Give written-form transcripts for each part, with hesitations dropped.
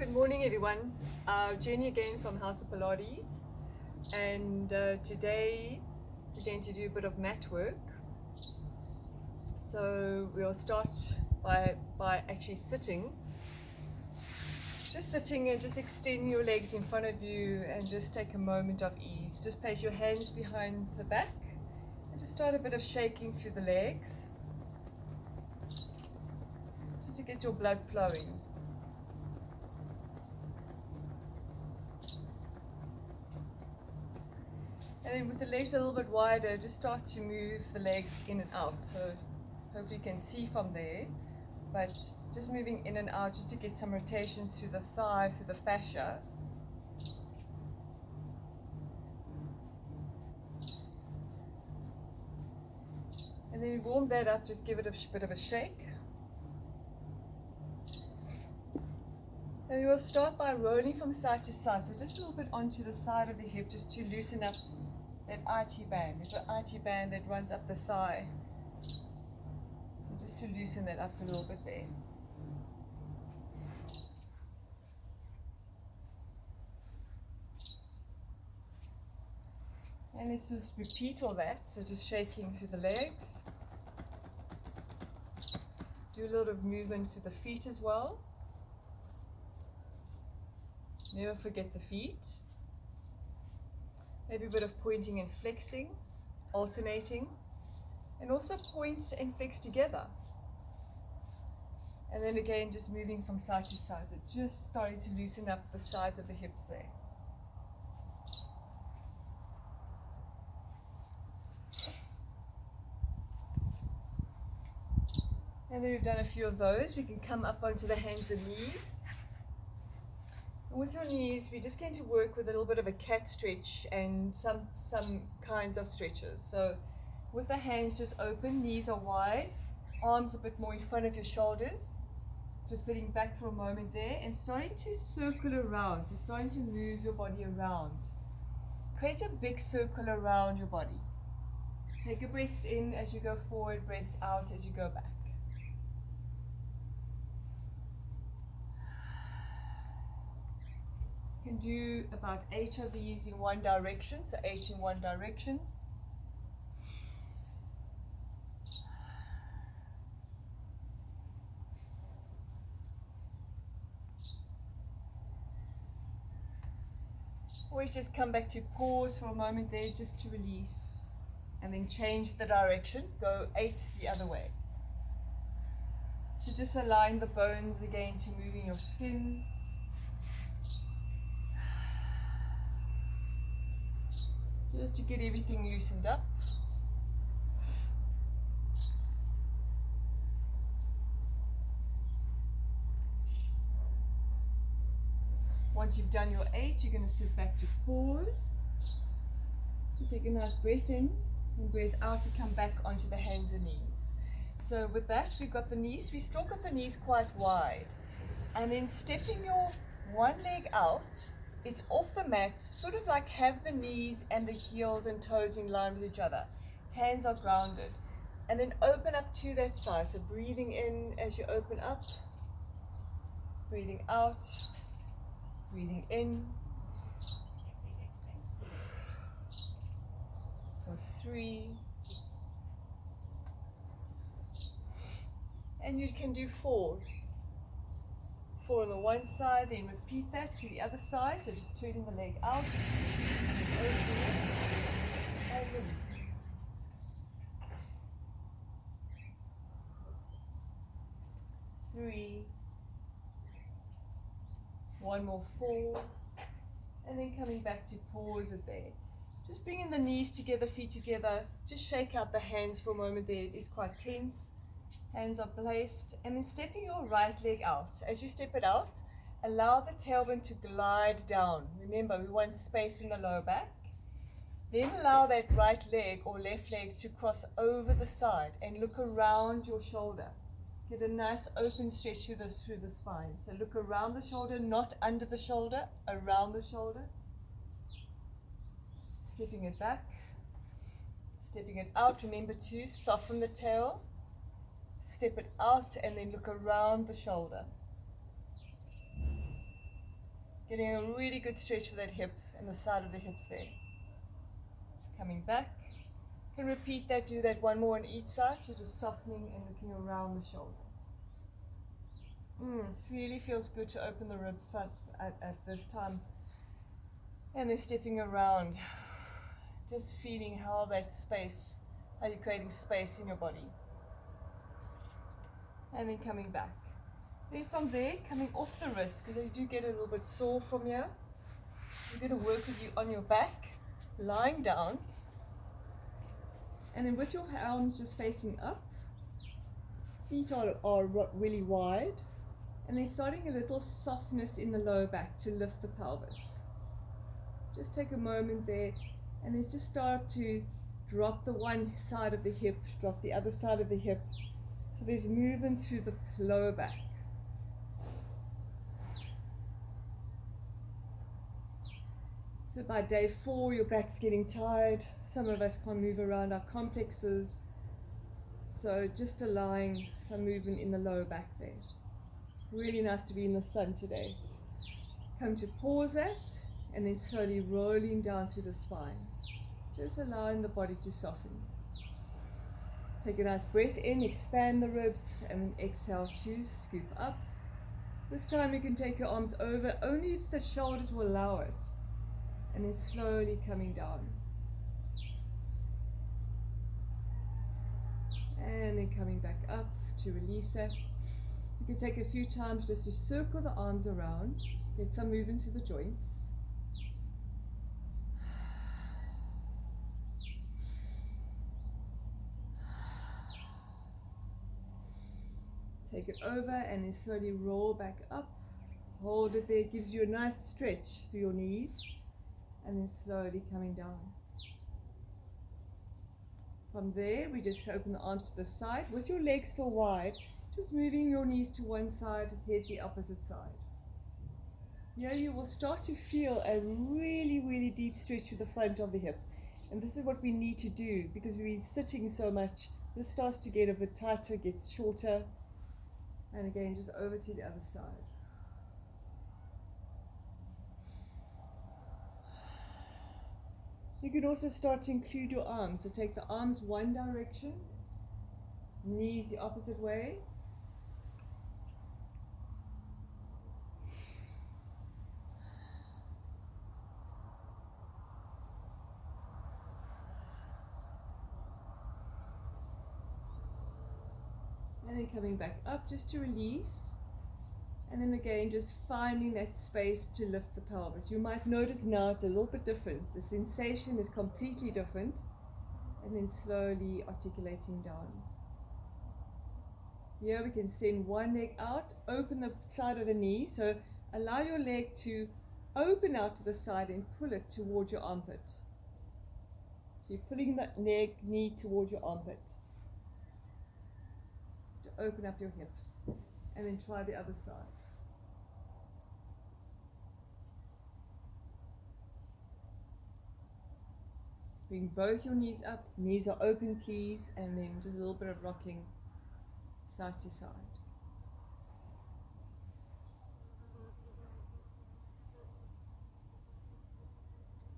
Good morning, everyone. Jenny again from House of Pilates, and today we're going to do a bit of mat work. So we'll start by actually sitting, and just extend your legs in front of you, and just take a moment of ease. Just place your hands behind the back, and just start a bit of shaking through the legs, just to get your blood flowing. And then with the legs a little bit wider, just start to move the legs in and out. So hopefully you can see from there, but just moving in and out just to get some rotations through the thigh, through the fascia. And then warm that up, just give it a bit of a shake. And we'll start by rolling from side to side, so just a little bit onto the side of the hip, just to loosen up that IT band. There's an IT band that runs up the thigh. So just to loosen that up a little bit there. And let's just repeat all that. So just shaking through the legs. Do a lot of movement through the feet as well. Never forget the feet. Maybe a bit of pointing and flexing, alternating, and also point and flex together. And then again, just moving from side to side, so just starting to loosen up the sides of the hips there. And then we've done a few of those. We can come up onto the hands and knees. With your knees, we're just going to work with a little bit of a cat stretch and some kinds of stretches. So with the hands just open, knees are wide, arms a bit more in front of your shoulders. Just sitting back for a moment there and starting to circle around. So starting to move your body around. Create a big circle around your body. Take your breaths in as you go forward, breaths out as you go back. You can do about 8 of these in one direction, so 8 in one direction. Always just come back to pause for a moment there, just to release, and then change the direction, go 8 the other way. So just align the bones again to moving your skin. Just to get everything loosened up. Once you've done your 8, you're going to sit back to pause. Just take a nice breath in and breath out to come back onto the hands and knees. So with that, we've got the knees. We still got the knees quite wide. And then stepping your one leg out, it's off the mat, sort of like have the knees and the heels and toes in line with each other. Hands are grounded. And then open up to that side. So breathing in as you open up. Breathing out. Breathing in. For 3. And you can do 4. 4 on the one side, then repeat that to the other side. So just turning the leg out, open it, and releasing. 3, 1 more, 4, and then coming back to pause it there. Just bringing the knees together, feet together. Just shake out the hands for a moment there. It is quite tense. Hands are placed, and then stepping your right leg out. As you step it out, allow the tailbone to glide down. Remember, we want space in the lower back. Then allow that right leg or left leg to cross over the side and look around your shoulder. Get a nice open stretch through the spine. So look around the shoulder, not under the shoulder, around the shoulder. Stepping it back, stepping it out. Remember to soften the tail. Step it out and then look around the shoulder. Getting a really good stretch for that hip and the side of the hips there. Coming back. You can repeat that, do that one more on each side. So just softening and looking around the shoulder. It really feels good to open the ribs front at this time. And then stepping around. Just feeling how that space, how you're creating space in your body. And then coming back. Then from there, coming off the wrist, because they do get a little bit sore from here. We're going to work with you on your back, lying down. And then with your arms just facing up, feet are really wide. And then starting a little softness in the lower back to lift the pelvis. Just take a moment there, and then just start to drop the one side of the hip, drop the other side of the hip. So there's movement through the lower back. So by day 4, your back's getting tired. Some of us can't move around our complexes. So just allowing some movement in the lower back there. Really nice to be in the sun today. Come to pause that, and then slowly rolling down through the spine. Just allowing the body to soften. Take a nice breath in, expand the ribs, and then exhale to scoop up. This time you can take your arms over only if the shoulders will allow it. And then slowly coming down. And then coming back up to release that. You can take a few times just to circle the arms around, get some movement through the joints. Take it over and then slowly roll back up. Hold it there, it gives you a nice stretch through your knees. And then slowly coming down. From there, we just open the arms to the side with your legs still wide. Just moving your knees to one side, head the opposite side. Here you will start to feel a really, really deep stretch to the front of the hip. And this is what we need to do because we've been sitting so much. This starts to get a bit tighter, gets shorter. And again, just over to the other side. You can also start to include your arms. So take the arms one direction, knees the opposite way. And then coming back up just to release. And then again, just finding that space to lift the pelvis. You might notice now it's a little bit different. The sensation is completely different. And then slowly articulating down. Here we can send one leg out, open the side of the knee. So allow your leg to open out to the side and pull it towards your armpit. So you're pulling that knee towards your armpit. To open up your hips. And then try the other side. Bring both your knees up, knees are open please, and then just a little bit of rocking side to side.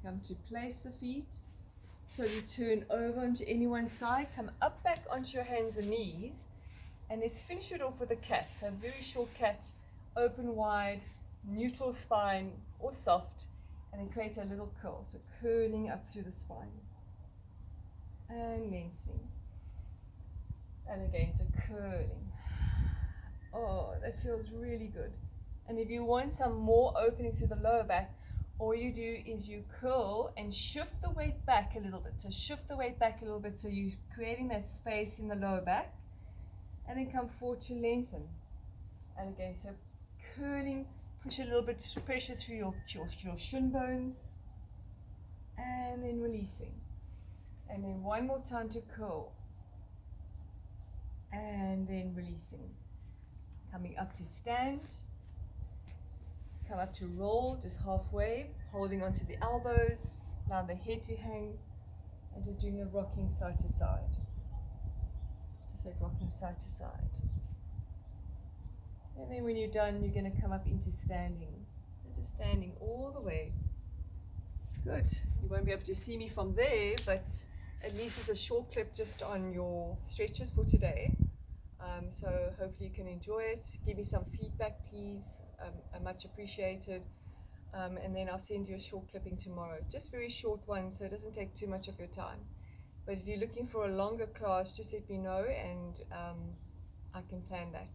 Come to place the feet, slowly turn over onto any one side, come up back onto your hands and knees, and let's finish it off with a cat. So a very short cat, open wide, neutral spine or soft, and then create a little curl. So curling up through the spine and lengthening. And again, so curling. Oh, that feels really good. And if you want some more opening through the lower back, all you do is you curl and shift the weight back a little bit. So shift the weight back a little bit so you're creating that space in the lower back. And then come forward to lengthen. And again, so curling, push a little bit of pressure through your shin bones. And then releasing. And then one more time to curl. And then releasing. Coming up to stand. Come up to roll, just halfway, holding onto the elbows, allow the head to hang, and just doing a rocking side to side. Just like rocking side to side. And then when you're done, you're going to come up into standing. So just standing all the way. Good. You won't be able to see me from there, but at least it's a short clip just on your stretches for today. So hopefully you can enjoy it. Give me some feedback, please. I much appreciated. And then I'll send you a short clipping tomorrow. Just very short one, so it doesn't take too much of your time. But if you're looking for a longer class, just let me know, and I can plan that.